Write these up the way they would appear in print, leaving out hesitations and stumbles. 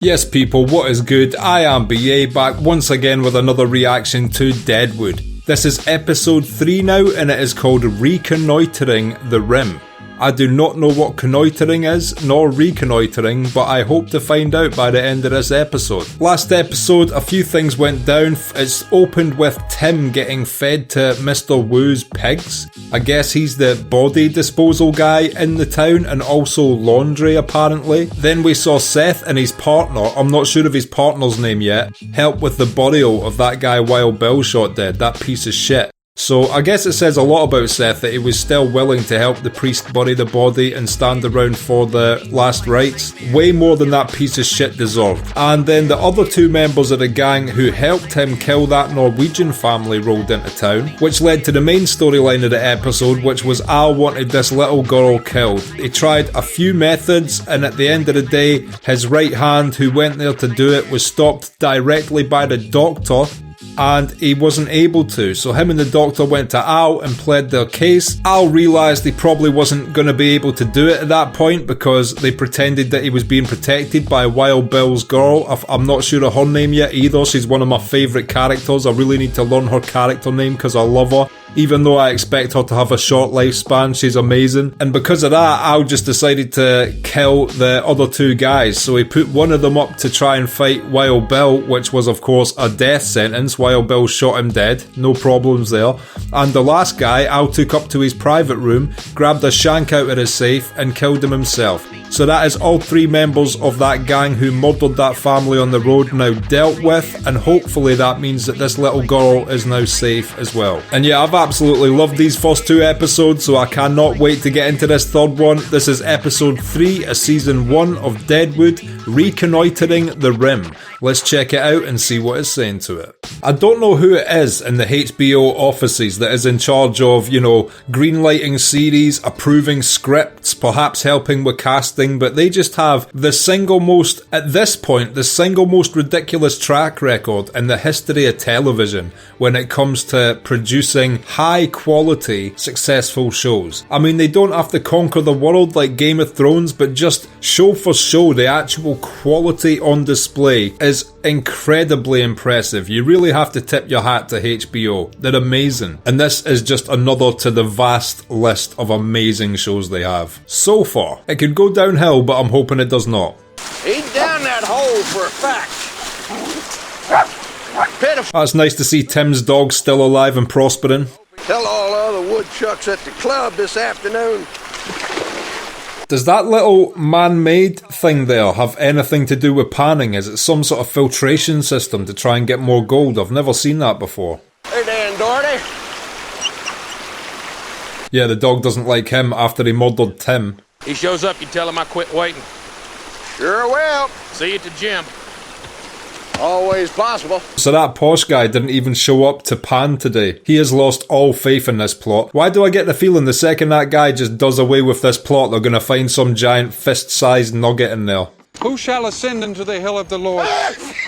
Yes people, what is good? I am BA, back once again with another reaction to Deadwood. This is episode 3 now and it is called Reconnoitering the Rim. I do not know what connoitering is, nor reconnoitering, but I hope to find out by the end of this episode. Last episode, a few things went down. It's opened with Tim getting fed to Mr. Wu's pigs. I guess he's the body disposal guy in the town, and also laundry apparently. Then we saw Seth and his partner, I'm not sure of his partner's name yet, help with the burial of that guy Wild Bill shot dead, that piece of shit. So I guess it says a lot about Seth that he was still willing to help the priest bury the body and stand around for the last rites. Way more than that piece of shit deserved. And then the other two members of the gang who helped him kill that Norwegian family rolled into town, which led to the main storyline of the episode, which was Al wanted this little girl killed. He tried a few methods and at the end of the day, his right hand who went there to do it was stopped directly by the doctor, and he wasn't able to, so him and the doctor went to Al and pled their case. Al realised he probably wasn't going to be able to do it at that point because they pretended that he was being protected by Wild Bill's girl. I'm not sure of her name yet either. She's one of my favourite characters. I really need to learn her character name because I love her. Even though I expect her to have a short lifespan, she's amazing. And because of that, Al just decided to kill the other two guys. So he put one of them up to try and fight Wild Bill, which was of course a death sentence. Wild Bill shot him dead, no problems there. And the last guy, Al took up to his private room, grabbed a shank out of his safe and killed him himself. So that is all three members of that gang who murdered that family on the road now dealt with, and hopefully that means that this little girl is now safe as well. And yeah, I've absolutely loved these first two episodes, so I cannot wait to get into this third one. This is episode 3 of season 1 of Deadwood, Reconnoitering the Rim. Let's check it out and see what it's saying to it. I don't know who it is in the HBO offices that is in charge of, greenlighting series, approving scripts, perhaps helping with casting, but they just have the single most ridiculous track record in the history of television when it comes to producing high quality, successful shows. I mean, they don't have to conquer the world like Game of Thrones, but just show for show, the actual quality on display is incredibly impressive. You really have to tip your hat to HBO. They're amazing. And this is just another to the vast list of amazing shows they have. So far, it could go downhill, but I'm hoping it does not. He's down that hole for a fact. That's nice to see Tim's dog still alive and prospering. Tell all other woodchucks at the club this afternoon. Does that little man-made thing there have anything to do with panning? Is it some sort of filtration system to try and get more gold? I've never seen that before. Hey, Dan Doherty. Yeah, the dog doesn't like him after he murdered Tim. He shows up, you tell him I quit waiting. Sure will. See you at the gym. Always possible. So that posh guy didn't even show up to pan today. He has lost all faith in this plot. Why do I get the feeling the second that guy just does away with this plot, they're going to find some giant fist-sized nugget in there? Who shall ascend into the hill of the Lord?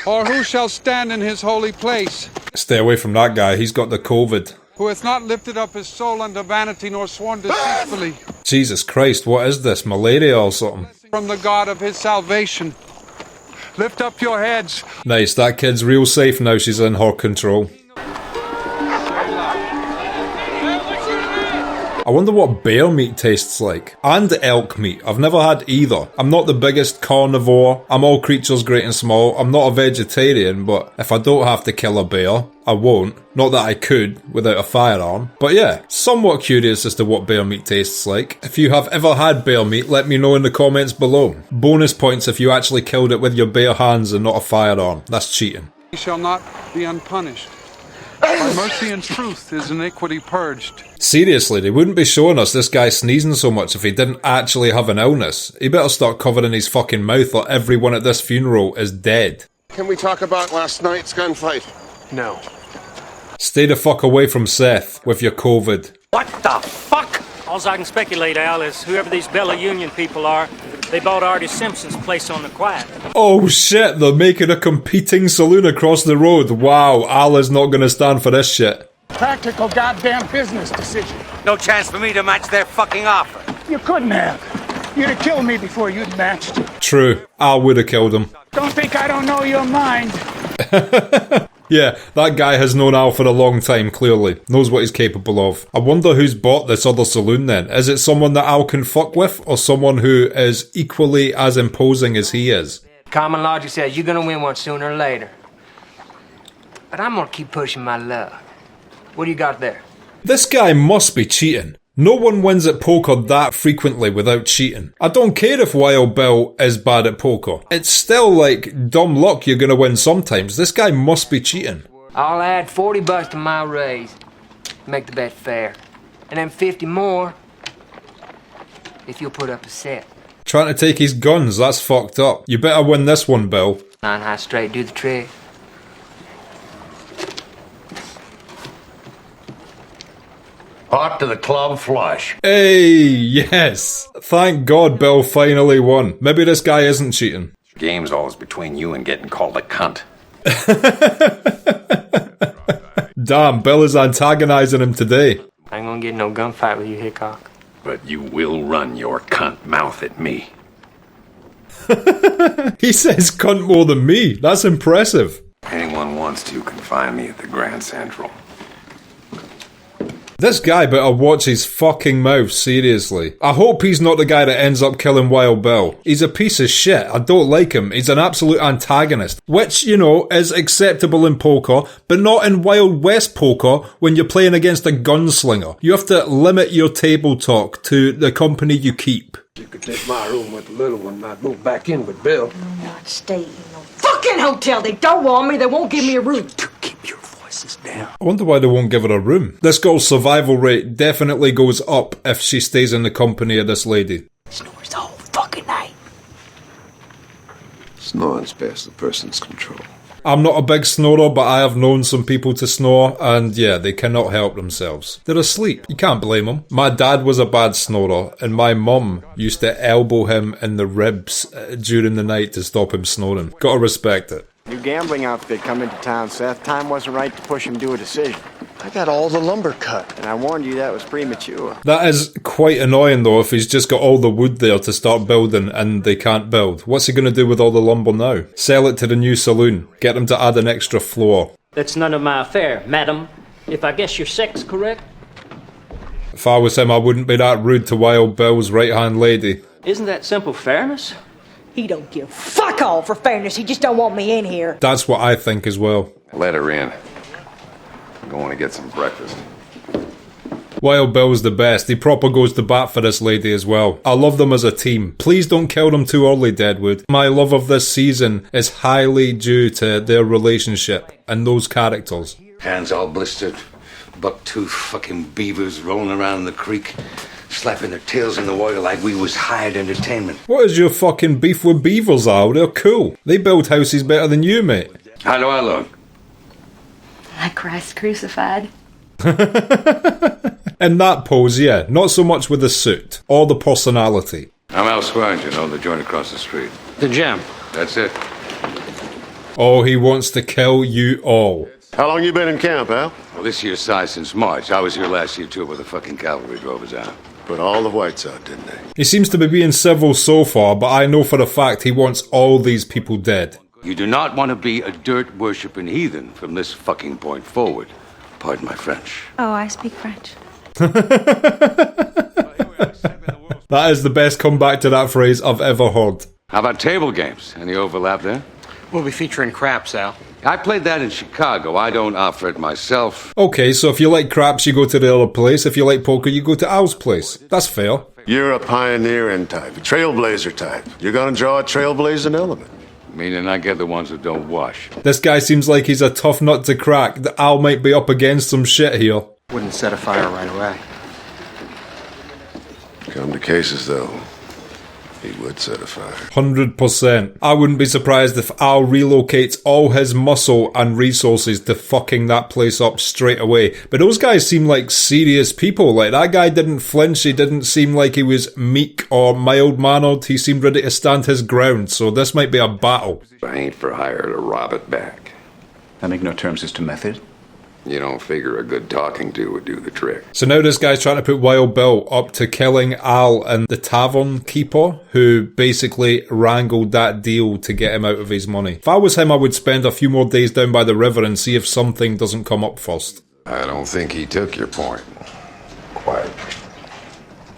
Or who shall stand in his holy place? Stay away from that guy, he's got the COVID. Who hath not lifted up his soul unto vanity, nor sworn deceitfully. Jesus Christ, what is this, malaria or something? From the God of his salvation. Lift up your heads. Nice, that kid's real safe now she's in her control. I wonder what bear meat tastes like. And elk meat. I've never had either. I'm not the biggest carnivore. I'm all creatures great and small. I'm not a vegetarian, but if I don't have to kill a bear, I won't. Not that I could without a firearm. But yeah, somewhat curious as to what bear meat tastes like. If you have ever had bear meat, let me know in the comments below. Bonus points if you actually killed it with your bare hands and not a firearm. That's cheating. He shall not be unpunished. By mercy and truth is iniquity purged. Seriously, they wouldn't be showing us this guy sneezing so much if he didn't actually have an illness. He better start covering his fucking mouth or everyone at this funeral is dead. Can we talk about last night's gunfight? No. Stay the fuck away from Seth with your COVID. What the fuck? All I can speculate, Al, is whoever these Bella Union people are, they bought Artie Simpson's place on the quiet. Oh shit, they're making a competing saloon across the road. Wow, Al is not gonna stand for this shit. Practical goddamn business decision. No chance for me to match their fucking offer. You couldn't have. You'd have killed me before you'd matched. True, I would have killed him. Don't think I don't know your mind. Yeah, that guy has known Al for a long time, clearly. Knows what he's capable of. I wonder who's bought this other saloon then. Is it someone that Al can fuck with, or someone who is equally as imposing as he is? Common logic says you're gonna win one sooner or later. But I'm gonna keep pushing my luck. What do you got there? This guy must be cheating. No one wins at poker that frequently without cheating. I don't care if Wild Bill is bad at poker. It's still like dumb luck you're gonna win sometimes. This guy must be cheating. I'll add $40 to my raise. Make the bet fair. And then 50 more if you'll put up a set. Trying to take his guns, that's fucked up. You better win this one, Bill. 9 high straight, do the trick. Pot to the club flush. Hey, yes. Thank God Bill finally won. Maybe this guy isn't cheating. Game's always between you and getting called a cunt. Damn, Bill is antagonizing him today. I ain't gonna get no gunfight with you, Hickok. But you will run your cunt mouth at me. He says cunt more than me. That's impressive. Anyone wants to can find me at the Grand Central. This guy better watch his fucking mouth, seriously. I hope he's not the guy that ends up killing Wild Bill. He's a piece of shit. I don't like him. He's an absolute antagonist. Which, you know, is acceptable in poker, but not in Wild West poker when you're playing against a gunslinger. You have to limit your table talk to the company you keep. You could take my room with the little one and I'd move back in with Bill. I'm not staying in no fucking hotel. They don't want me. They won't give me a room. Keep your voices down. I wonder why they won't give her a room. This girl's survival rate definitely goes up if she stays in the company of this lady. Snores the whole fucking night. Snoring's past the person's control. I'm not a big snorer, but I have known some people to snore, and yeah, they cannot help themselves. They're asleep. You can't blame them. My dad was a bad snorer, and my mum used to elbow him in the ribs during the night to stop him snoring. Gotta respect it. New gambling outfit come into town, Seth. Time wasn't right to push him to a decision. I got all the lumber cut. And I warned you that was premature. That is quite annoying though if he's just got all the wood there to start building and they can't build. What's he going to do with all the lumber now? Sell it to the new saloon. Get them to add an extra floor. That's none of my affair, madam. If I guess your sex correct? If I was him, I wouldn't be that rude to Wild Bill's right-hand lady. Isn't that simple fairness? He don't give fuck all for fairness. He just don't want me in here. That's what I think as well. Let her in. I'm going to get some breakfast. Wild Bill's the best. He proper goes to bat for this lady as well. I love them as a team. Please don't kill them too early, Deadwood. My love of this season is highly due to their relationship and those characters. Hands all blistered, buck-toothed fucking beavers rolling around in the creek, slapping their tails in the water like we was hired entertainment. What is your fucking beef with beavers, Al? They're cool. They build houses better than you, mate. How do I look? Like Christ crucified. In that pose, yeah. Not so much with the suit or the personality. I'm Al Squires, you know, the joint across the street. The gem. That's it. Oh, he wants to kill you all. How long you been in camp, Al? Well, this year's size since March. I was here last year, too, where the fucking cavalry drove us out. Put all the whites out, didn't they? He seems to be being civil so far, but I know for a fact he wants all these people dead. You do not want to be a dirt-worshipping heathen from this fucking point forward. Pardon my French. Oh, I speak French. That is the best comeback to that phrase I've ever heard. How about table games? Any overlap there? We'll be featuring craps, Al. I played that in Chicago. I don't offer it myself. Okay, so if you like craps, you go to the other place. If you like poker, you go to Al's place. That's fair. You're a pioneering type, a trailblazer type. You're gonna draw a trailblazing element. Meaning I get the ones that don't wash. This guy seems like he's a tough nut to crack. That Al might be up against some shit here. Wouldn't set a fire right away. Come to cases, though, he would set a fire. 100%. I wouldn't be surprised if Al relocates all his muscle and resources to fucking that place up straight away. But those guys seem like serious people. Like, that guy didn't flinch. He didn't seem like he was meek or mild-mannered. He seemed ready to stand his ground. So this might be a battle. I ain't for hire to rob it back. I make no terms as to method. You don't figure a good talking to would do the trick. So now this guy's trying to put Wild Bill up to killing Al and the tavern keeper, who basically wrangled that deal to get him out of his money. If I was him, I would spend a few more days down by the river and see if something doesn't come up first. I don't think he took your point. Quite.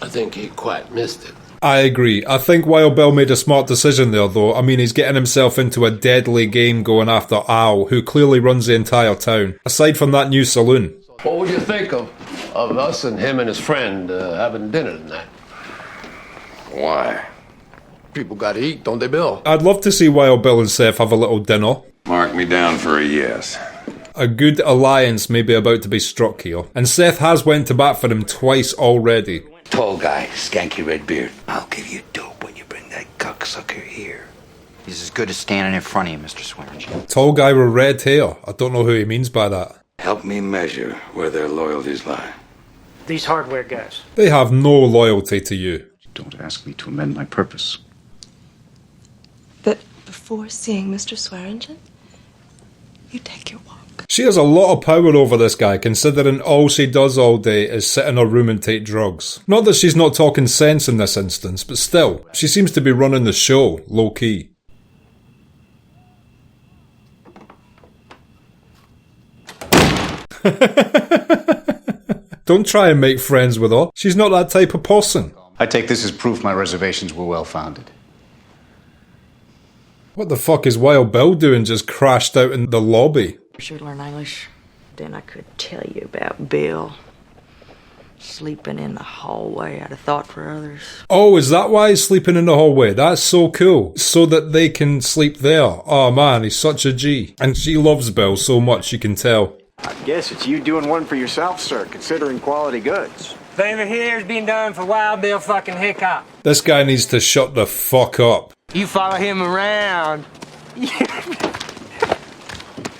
I think he quite missed it. I agree. I think Wild Bill made a smart decision there, though. I mean, he's getting himself into a deadly game going after Al, who clearly runs the entire town. Aside from that new saloon. What would you think of us and him and his friend having dinner tonight? Why? People gotta eat, don't they, Bill? I'd love to see Wild Bill and Seth have a little dinner. Mark me down for a yes. A good alliance may be about to be struck here. And Seth has went to bat for him twice already. Tall guy, skanky red beard. I'll give you dope when you bring that cocksucker here. He's as good as standing in front of you, Mr. Swearingen. Tall guy with red hair. I don't know who he means by that. Help me measure where their loyalties lie. These hardware guys. They have no loyalty to you. Don't ask me to amend my purpose. But before seeing Mr. Swearingen, you take your walk. She has a lot of power over this guy, considering all she does all day is sit in her room and take drugs. Not that she's not talking sense in this instance, but still, she seems to be running the show, low-key. Don't try and make friends with her. She's not that type of person. I take this as proof my reservations were well-founded. What the fuck is Wild Bill doing just crashed out in the lobby? Should learn English. Then I could tell you about Bill. Sleeping in the hallway out of thought for others. Oh, is that why he's sleeping in the hallway? That's so cool. So that they can sleep there. Oh man, he's such a G. And she loves Bill so much, you can tell. I guess it's you doing one for yourself, sir, considering quality goods. Favor here's being done for Wild Bill fucking Hickok. This guy needs to shut the fuck up. You follow him around.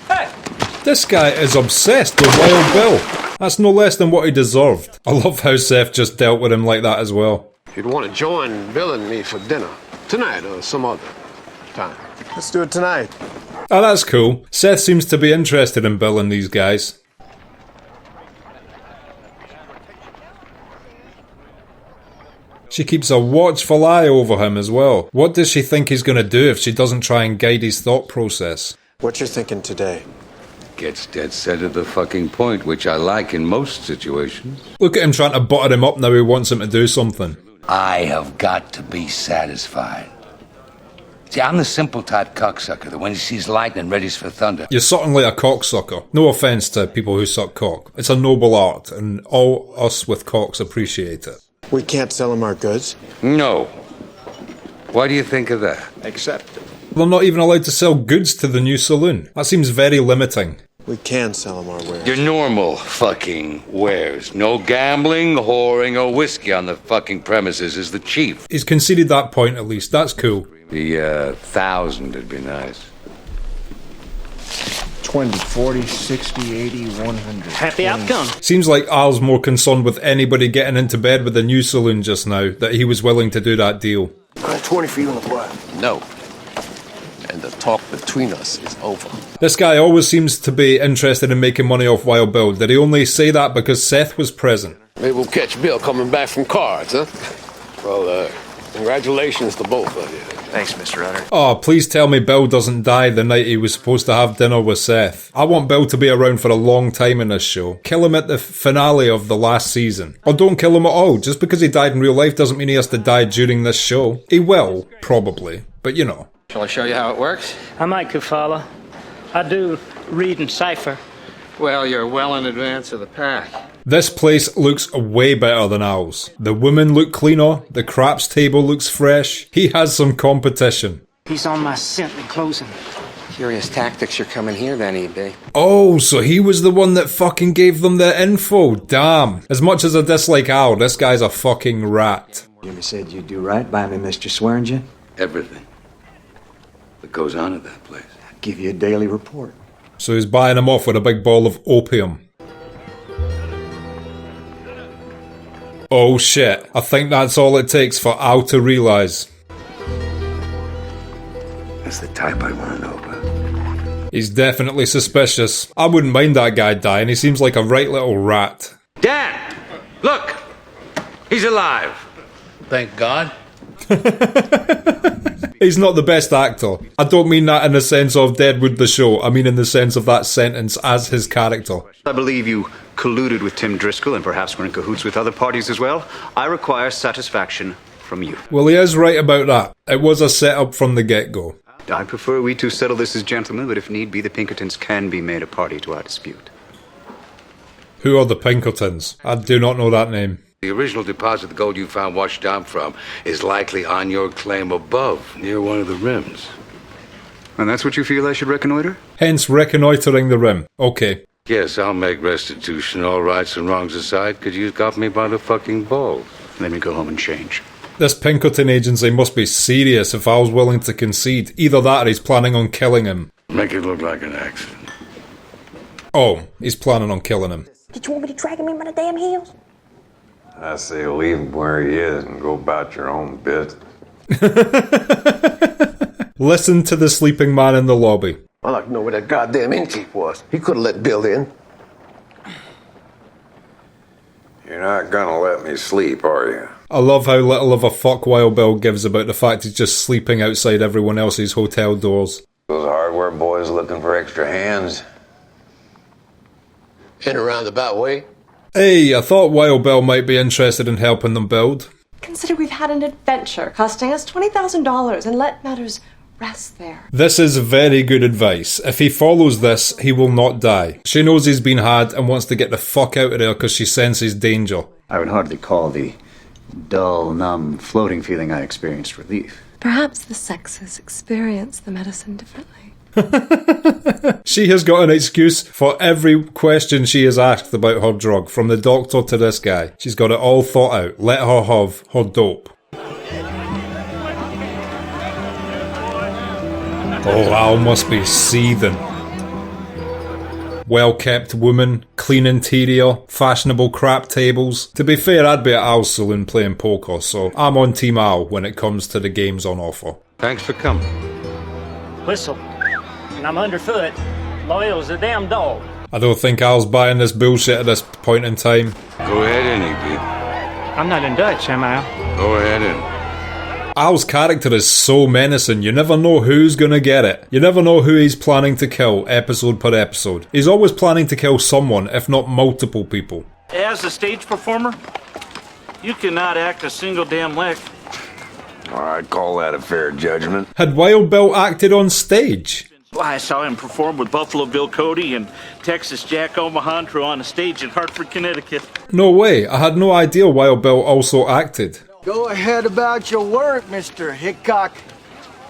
Hey! This guy is obsessed with Wild Bill. That's no less than what he deserved. I love how Seth just dealt with him like that as well. You'd want to join Bill and me for dinner. Tonight or some other time. Let's do it tonight. Oh, that's cool. Seth seems to be interested in Bill and these guys. She keeps a watchful eye over him as well. What does she think he's going to do if she doesn't try and guide his thought process? What you're thinking today? Gets dead set at the fucking point, which I like in most situations. Look at him trying to butter him up now he wants him to do something. I have got to be satisfied. See, I'm the simple type cocksucker, that when he sees lightning, readies for thunder. You're certainly a cocksucker. No offence to people who suck cock. It's a noble art, and all us with cocks appreciate it. We can't sell him our goods? No. Why do you think of that? Accept it. They're not even allowed to sell goods to the new saloon. That seems very limiting. We can sell him our wares. Your normal fucking wares. No gambling, whoring, or whiskey on the fucking premises is the chief. He's conceded that point at least. That's cool. The 1,000 would be nice. 20, 40, 60, 80, 100. Happy outcome. Seems like Al's more concerned with anybody getting into bed with the new saloon just now, that he was willing to do that deal. 20 for you and the blood. No. And the talk between us is over. This guy always seems to be interested in making money off Wild Bill. Did he only say that because Seth was present? Maybe we'll catch Bill coming back from cards, huh? Well, congratulations to both of you. Thanks, Mr. Utter. Oh, please tell me Bill doesn't die the night he was supposed to have dinner with Seth. I want Bill to be around for a long time in this show. Kill him at the finale of the last season. Or don't kill him at all. Just because he died in real life doesn't mean he has to die during this show. He will, probably. But you know. Shall I show you how it works? I might could follow. I do read and cipher. Well, you're well in advance of the pack. This place looks way better than ours. The women look cleaner, the craps table looks fresh. He has some competition. He's on my scent and closing. Curious tactics you're coming here then, E.B. Oh, so he was the one that fucking gave them the info. Damn. As much as I dislike Al, this guy's a fucking rat. You said you'd do right by me, Mr. Swearingen. Everything that goes on at that place. I'll give you a daily report. So he's buying him off with a big ball of opium. Oh shit, I think that's all it takes for Al to realise. That's the type I want to know about. He's definitely suspicious. I wouldn't mind that guy dying, he seems like a right little rat. Dan! Look! He's alive! Thank God. He's not the best actor. I don't mean that in the sense of Deadwood the show, I mean in the sense of that sentence as his character. I believe you colluded with Tim Driscoll and perhaps were in cahoots with other parties as well. I require satisfaction from you. Well, he is right about that. It was a setup from the get-go. I prefer we two settle this as gentlemen, but if need be, the Pinkertons can be made a party to our dispute. Who are the Pinkertons? I do not know that name. The original deposit of the gold you found washed down from is likely on your claim above, near one of the rims. And that's what you feel I should reconnoiter? Hence reconnoitering the rim. Okay. Yes, I'll make restitution, all rights and wrongs aside, because you got me by the fucking balls. Let me go home and change. This Pinkerton agency must be serious if I was willing to concede. Either that or he's planning on killing him. Make it look like an accident. Oh, he's planning on killing him. Did you want me to drag him in by the damn heels? I say leave him where he is and go about your own business. Listen to the sleeping man in the lobby. I'd like to know where that goddamn innkeep was. He could have let Bill in. You're not gonna let me sleep, are you? I love how little of a fuck Wild Bill gives about the fact he's just sleeping outside everyone else's hotel doors. Those hardware boys looking for extra hands. In a roundabout way. Hey, I thought Wild Bill might be interested in helping them build. Consider we've had an adventure costing us $20,000 and let matters rest there. This is very good advice. If he follows this, he will not die. She knows he's been had and wants to get the fuck out of there because she senses danger. I would hardly call the dull, numb, floating feeling I experienced relief. Perhaps the sexes experience the medicine differently. She has got an excuse for every question she is asked about her drug, from the doctor to this guy. She's got it all thought out. Let her have her dope. Oh, Al must be seething. Well-kept woman, clean interior, fashionable crap tables. To be fair, I'd be at Al's saloon playing poker, so I'm on Team Al when it comes to the games on offer. Thanks for coming. Whistle. And I'm underfoot. Loyal as a damn dog. I don't think Al's buying this bullshit at this point in time. Go ahead in, E.B. I'm not in Dutch, am I? Go ahead in. Al's character is so menacing, you never know who's gonna get it. You never know who he's planning to kill, episode per episode. He's always planning to kill someone, if not multiple people. As a stage performer, you cannot act a single damn lick. I'd call that a fair judgment. Had Wild Bill acted on stage? Well, I saw him perform with Buffalo Bill Cody and Texas Jack Omahantro on a stage in Hartford, Connecticut. No way, I had no idea Wild Bill also acted. Go ahead about your work, Mr. Hickok.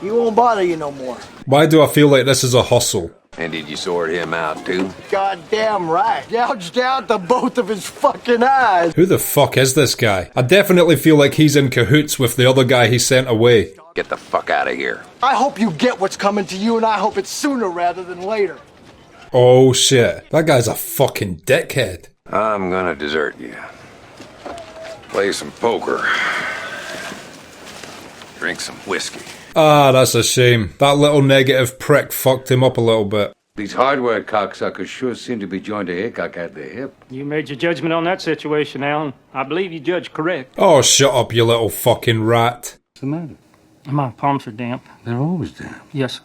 He won't bother you no more. Why do I feel like this is a hustle? And did you sort him out too? Goddamn right. Gouged out the both of his fucking eyes. Who the fuck is this guy? I definitely feel like he's in cahoots with the other guy he sent away. Get the fuck out of here. I hope you get what's coming to you, and I hope it's sooner rather than later. Oh shit, that guy's a fucking dickhead. I'm gonna desert you. Play some poker. Drink some whiskey. Ah, that's a shame. That little negative prick fucked him up a little bit. These hardware cocksuckers sure seem to be joined to Hickok at the hip. You made your judgment on that situation, Alan. I believe you judged correct. Oh, shut up, you little fucking rat. What's the matter? My palms are damp. They're always damp. Yes.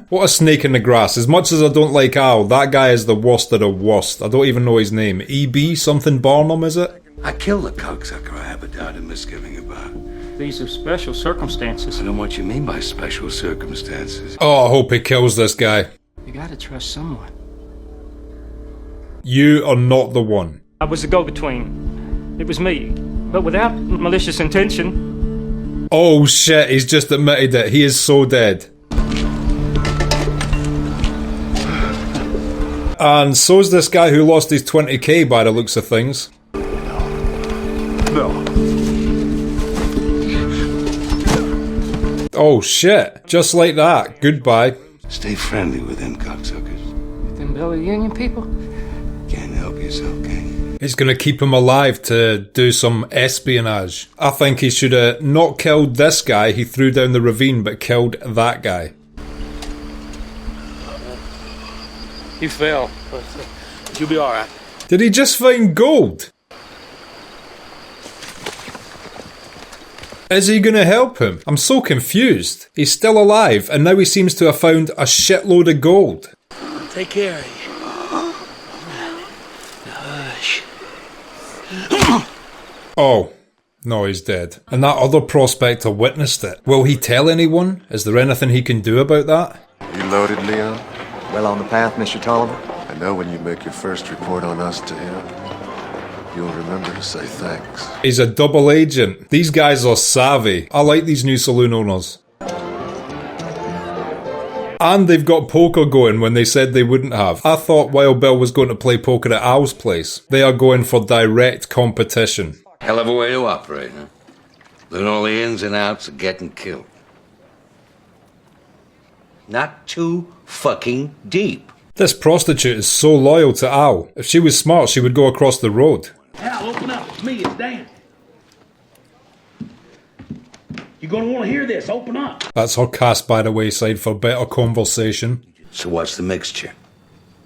What a snake in the grass. As much as I don't like Al, that guy is the worst of the worst. I don't even know his name. E.B. something Barnum, is it? I killed the cocksucker I have a doubt and misgiving about. These are special circumstances. I know what you mean by special circumstances. Oh, I hope he kills this guy. You gotta trust someone. You are not the one. I was the go-between. It was me, but without malicious intention. Oh shit, he's just admitted it. He is so dead. And so's this guy who lost his 20k by the looks of things. No. Oh shit, just like that. Goodbye. Stay friendly with them cocksuckers. With them Bella Union people? Can't help yourself, can you? He's gonna keep him alive to do some espionage. I think he should have not killed this guy he threw down the ravine, but killed that guy. He fell. But you'll be all right. Did he just find gold? Is he gonna help him? I'm so confused. He's still alive, and now he seems to have found a shitload of gold. Take care of you. Hush. Oh. No, he's dead. And that other prospector witnessed it. Will he tell anyone? Is there anything he can do about that? You loaded, Leon? Well on the path, Mr. Tolliver? I know when you make your first report on us to him, you'll remember to say thanks. He's a double agent. These guys are savvy. I like these new saloon owners. And they've got poker going when they said they wouldn't have. I thought Wild Bill was going to play poker at Al's place. They are going for direct competition. Hell of a way to operate, huh? Learn all the ins and outs of getting killed. Not too fucking deep. This prostitute is so loyal to Al. If she was smart, she would go across the road. Al, open up. It's me. It's Dan. You're gonna want to hear this. Open up. That's her cast by the wayside for better conversation. So what's the mixture?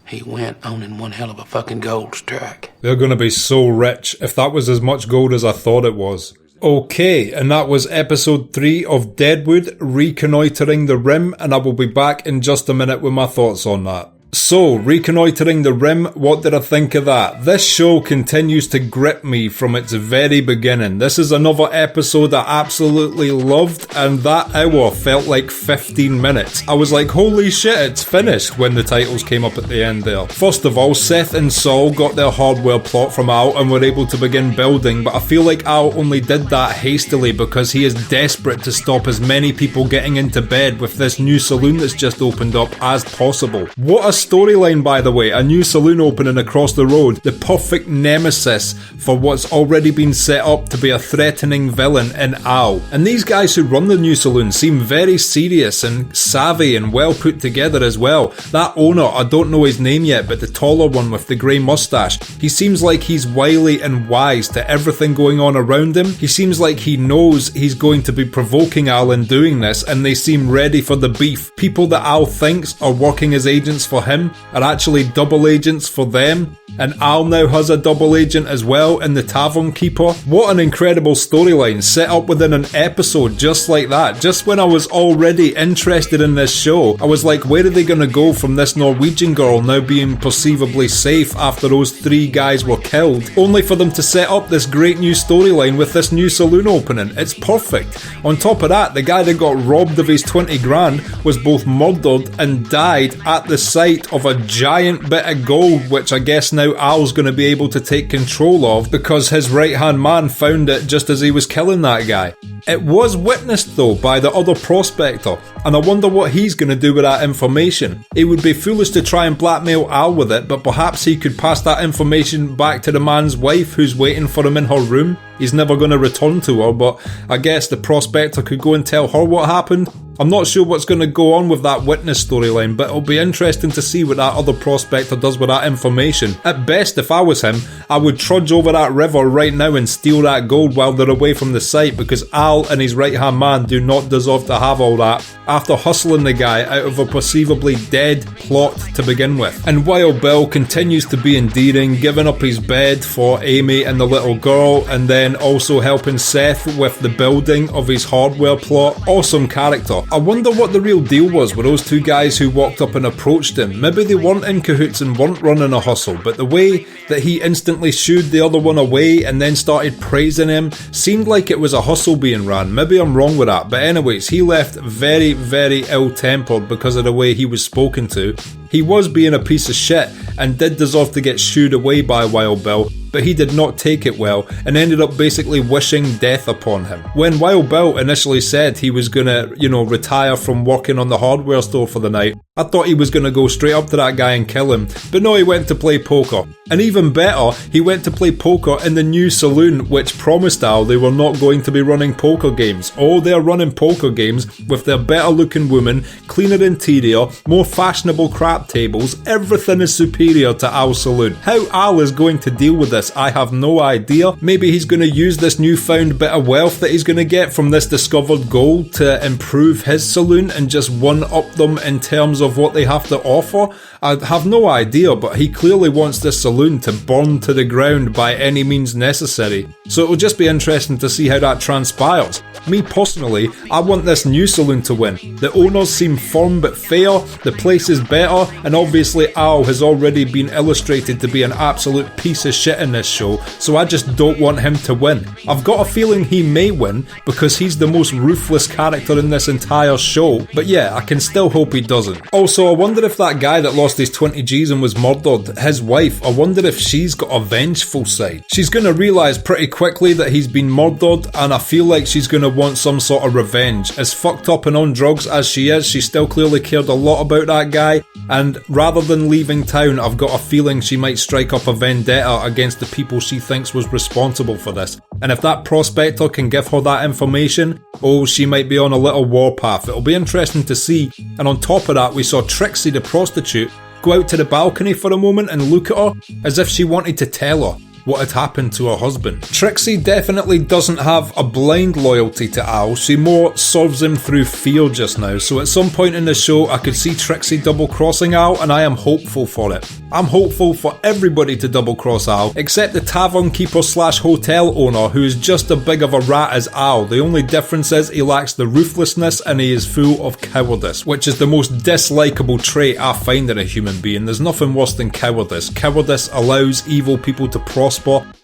He went owning one hell of a fucking gold strike. They're gonna be so rich if that was as much gold as I thought it was. Okay, and that was episode 3 of Deadwood, Reconnoitering the Rim, and I will be back in just a minute with my thoughts on that. So, Reconnoitering the Rim, what did I think of that? This show continues to grip me from its very beginning. This is another episode I absolutely loved, and that hour felt like 15 minutes. I was like, holy shit, it's finished when the titles came up at the end there. First of all, Seth and Saul got their hardware plot from Al and were able to begin building, but I feel like Al only did that hastily because he is desperate to stop as many people getting into bed with this new saloon that's just opened up as possible. What a storyline, by the way, a new saloon opening across the road, the perfect nemesis for what's already been set up to be a threatening villain in Al. And these guys who run the new saloon seem very serious and savvy and well put together as well. That owner, I don't know his name yet, but the taller one with the grey moustache, he seems like he's wily and wise to everything going on around him. He seems like he knows he's going to be provoking Al in doing this, and they seem ready for the beef. People that Al thinks are working as agents for him are actually double agents for them, and Al now has a double agent as well in the Tavern Keeper. What an incredible storyline set up within an episode just like that. Just when I was already interested in this show, I was like, where are they going to go from this Norwegian girl now being perceivably safe after those 3 guys were killed, only for them to set up this great new storyline with this new saloon opening. It's perfect. On top of that, the guy that got robbed of his 20 grand was both murdered and died at the site of a giant bit of gold, which I guess now Al's going to be able to take control of because his right hand man found it just as he was killing that guy. It was witnessed though by the other prospector, and I wonder what he's going to do with that information. It would be foolish to try and blackmail Al with it, but perhaps he could pass that information back to the man's wife who's waiting for him in her room. He's never going to return to her, but I guess the prospector could go and tell her what happened. I'm not sure what's going to go on with that witness storyline, but it'll be interesting to see what that other prospector does with that information. At best, if I was him, I would trudge over that river right now and steal that gold while they're away from the site, because Al and his right-hand man do not deserve to have all that after hustling the guy out of a perceivably dead plot to begin with. And Wild Bill continues to be endearing, giving up his bed for Amy and the little girl, and then also helping Seth with the building of his hardware plot. Awesome character. I wonder what the real deal was with those 2 guys who walked up and approached him. Maybe they weren't in cahoots and weren't running a hustle, but the way that he instantly shooed the other one away and then started praising him seemed like it was a hustle being ran. Maybe I'm wrong with that, but anyways, he left very, very ill-tempered because of the way he was spoken to. He was being a piece of shit and did deserve to get shooed away by Wild Bill, but he did not take it well and ended up basically wishing death upon him. When Wild Bill initially said he was gonna, retire from working on the hardware store for the night, I thought he was gonna go straight up to that guy and kill him, but no, he went to play poker. And even better, he went to play poker in the new saloon, which promised Al they were not going to be running poker games. Oh, they're running poker games with their better looking women, cleaner interior, more fashionable crap tables. Everything is superior to Al's saloon. How Al is going to deal with this this. I have no idea. Maybe he's going to use this newfound bit of wealth that he's going to get from this discovered gold to improve his saloon and just one-up them in terms of what they have to offer. I have no idea, but he clearly wants this saloon to burn to the ground by any means necessary. So it will just be interesting to see how that transpires. Me personally, I want this new saloon to win. The owners seem firm but fair, the place is better, and obviously Al has already been illustrated to be an absolute piece of shit in this show, so I just don't want him to win. I've got a feeling he may win because he's the most ruthless character in this entire show, but yeah, I can still hope he doesn't. Also, I wonder if that guy that lost his 20 G's and was murdered, his wife, I wonder if she's got a vengeful side. She's going to realise pretty quickly that he's been murdered, and I feel like she's going to want some sort of revenge. As fucked up and on drugs as she is, she still clearly cared a lot about that guy, and rather than leaving town, I've got a feeling she might strike up a vendetta against the people she thinks was responsible for this. And if that prospector can give her that information, oh, she might be on a little warpath. It'll be interesting to see. And on top of that, we saw Trixie the prostitute go out to the balcony for a moment and look at her as if she wanted to tell her what had happened to her husband. Trixie definitely doesn't have a blind loyalty to Al, she more serves him through fear just now, so at some point in the show I could see Trixie double-crossing Al, and I am hopeful for it. I'm hopeful for everybody to double-cross Al, except the tavern keeper slash hotel owner, who is just as big of a rat as Al. The only difference is he lacks the ruthlessness and he is full of cowardice, which is the most dislikable trait I find in a human being. There's nothing worse than cowardice. Cowardice allows evil people to prosper.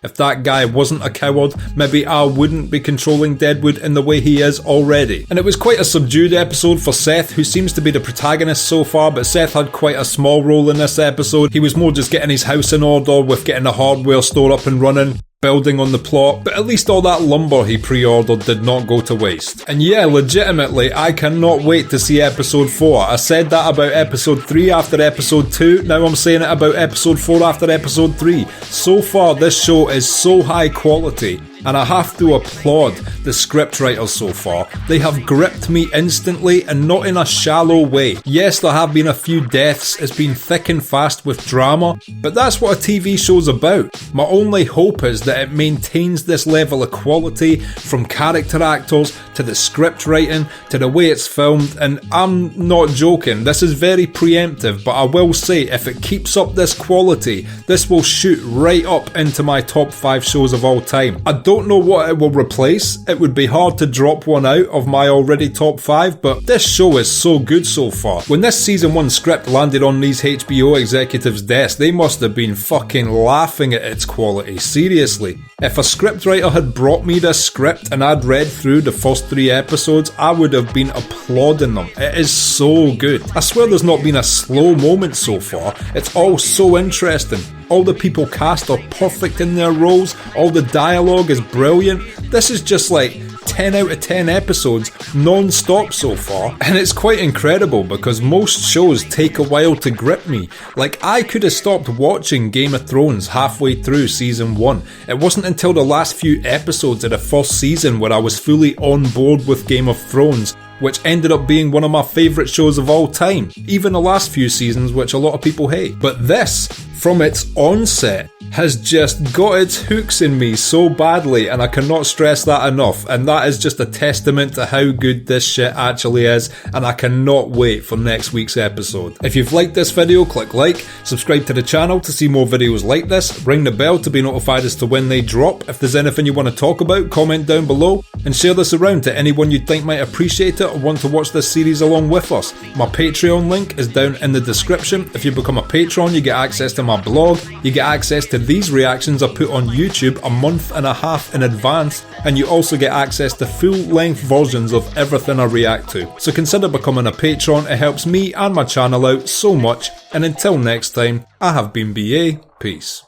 If that guy wasn't a coward, maybe Al wouldn't be controlling Deadwood in the way he is already. And it was quite a subdued episode for Seth, who seems to be the protagonist so far, but Seth had quite a small role in this episode. He was more just getting his house in order with getting the hardware store up and running, building on the plot, but at least all that lumber he pre-ordered did not go to waste. And yeah, legitimately, I cannot wait to see episode 4. I said that about episode 3 after episode 2, now I'm saying it about episode 4 after episode 3. So far, this show is so high quality, and I have to applaud the scriptwriters so far. They have gripped me instantly and not in a shallow way. Yes, there have been a few deaths, it's been thick and fast with drama, but that's what a TV show's about. My only hope is that it maintains this level of quality, from character actors to the script writing to the way it's filmed, and I'm not joking, this is very preemptive, but I will say if it keeps up this quality, this will shoot right up into my top 5 shows of all time. I don't know what it will replace. It would be hard to drop one out of my already top 5, but this show is so good so far. When this season 1 script landed on these HBO executives' desks, they must have been fucking laughing at its quality. Seriously. If a scriptwriter had brought me this script and I'd read through the first 3 episodes, I would have been applauding them. It is so good. I swear there's not been a slow moment so far. It's all so interesting. All the people cast are perfect in their roles. All the dialogue is brilliant. This is just like 10 out of 10 episodes non-stop so far, and it's quite incredible because most shows take a while to grip me. Like, I could have stopped watching Game of Thrones halfway through season 1. It wasn't until the last few episodes of the first season where I was fully on board with Game of Thrones, which ended up being one of my favourite shows of all time, even the last few seasons, which a lot of people hate. But this, from its onset, has just got its hooks in me so badly, and I cannot stress that enough, and that is just a testament to how good this shit actually is, and I cannot wait for next week's episode. If you've liked this video, click like, subscribe to the channel to see more videos like this, ring the bell to be notified as to when they drop. If there's anything you want to talk about, comment down below, and share this around to anyone you think might appreciate it or want to watch this series along with us. My Patreon link is down in the description. If you become a patron, you get access to my blog, you get access to these reactions I put on YouTube a month and a half in advance, and you also get access to full-length versions of everything I react to. So consider becoming a patron, it helps me and my channel out so much, and until next time, I have been BA, peace.